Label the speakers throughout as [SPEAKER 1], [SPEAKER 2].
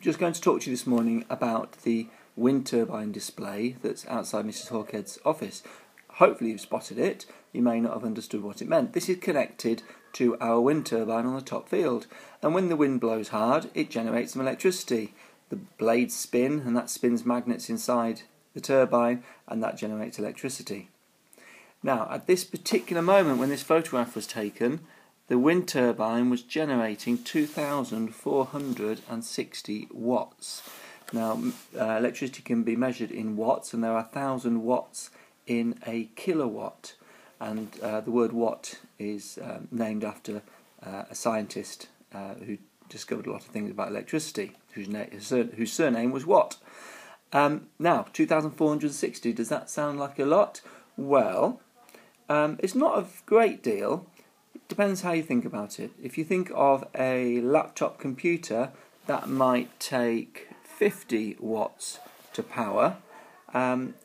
[SPEAKER 1] Just going to talk to you this morning about the wind turbine display that's outside Mrs. Hawkhead's office. Hopefully you've spotted it. You may not have understood what it meant. This is connected to our wind turbine on the top field, and when the wind blows hard it generates some electricity. The blades spin and that spins magnets inside the turbine, and that generates electricity. Now at this particular moment when this photograph was taken, the wind turbine was generating 2,460 watts. Now, electricity can be measured in watts, and there are 1,000 watts in a kilowatt. And the word watt is named after a scientist who discovered a lot of things about electricity, whose surname was Watt. Now, 2,460, does that sound like a lot? Well, it's not a great deal. Depends how you think about it. If you think of a laptop computer, that might take 50 watts to power.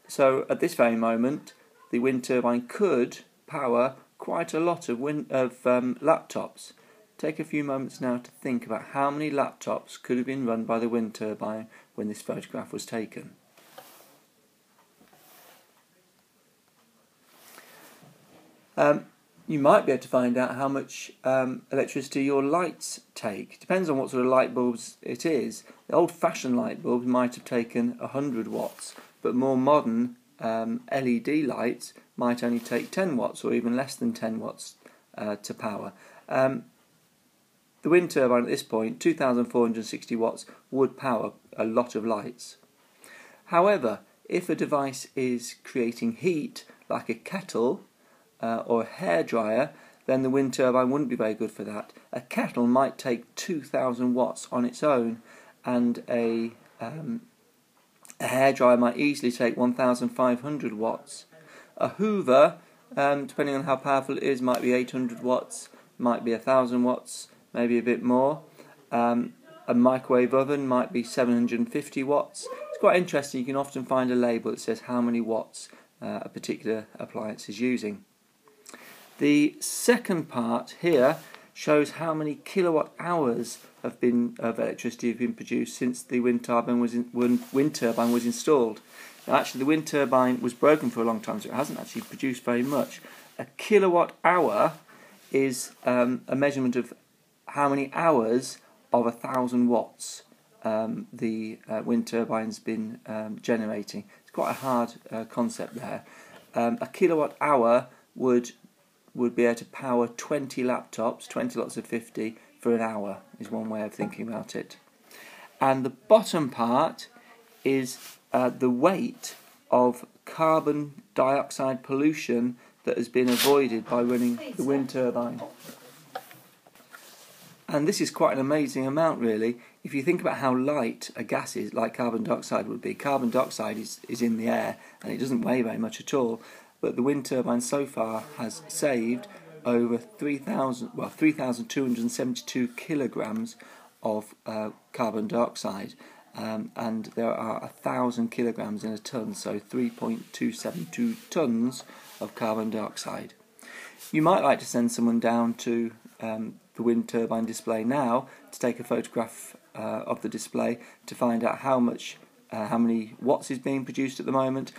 [SPEAKER 1] So at this very moment, the wind turbine could power quite a lot of laptops. Take a few moments now to think about how many laptops could have been run by the wind turbine when this photograph was taken. You might be able to find out how much electricity your lights take. Depends on what sort of light bulbs it is. The old-fashioned light bulbs might have taken 100 watts, but more modern LED lights might only take 10 watts or even less than 10 watts to power. The wind turbine at this point, 2,460 watts, would power a lot of lights. However, if a device is creating heat, like a kettle, or a hairdryer, then the wind turbine wouldn't be very good for that. A kettle might take 2,000 watts on its own, and a hairdryer might easily take 1,500 watts. A hoover, depending on how powerful it is, might be 800 watts, might be 1,000 watts, maybe a bit more. A microwave oven might be 750 watts. It's quite interesting. You can often find a label that says how many watts a particular appliance is using. The second part here shows how many kilowatt hours of electricity have been produced since the wind turbine was installed. Now, actually, the wind turbine was broken for a long time, so it hasn't actually produced very much. A kilowatt hour is a measurement of how many hours of 1,000 watts the wind turbine's been generating. It's quite a hard concept there. A kilowatt hour would be able to power 20 laptops, 20 lots of 50 for an hour, is one way of thinking about it. And the bottom part is the weight of carbon dioxide pollution that has been avoided by running the wind turbine. And this is quite an amazing amount, really. If you think about how light a gas is, like carbon dioxide would be. Carbon dioxide is in the air and it doesn't weigh very much at all. But the wind turbine so far has saved over 3,272 kilograms of carbon dioxide, and there are 1,000 kilograms in a ton, so 3.272 tons of carbon dioxide. You might like to send someone down to the wind turbine display now to take a photograph of the display to find out how many watts is being produced at the moment,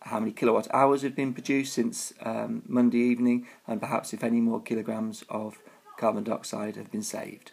[SPEAKER 1] how many kilowatt hours have been produced since Monday evening, and perhaps if any more kilograms of carbon dioxide have been saved.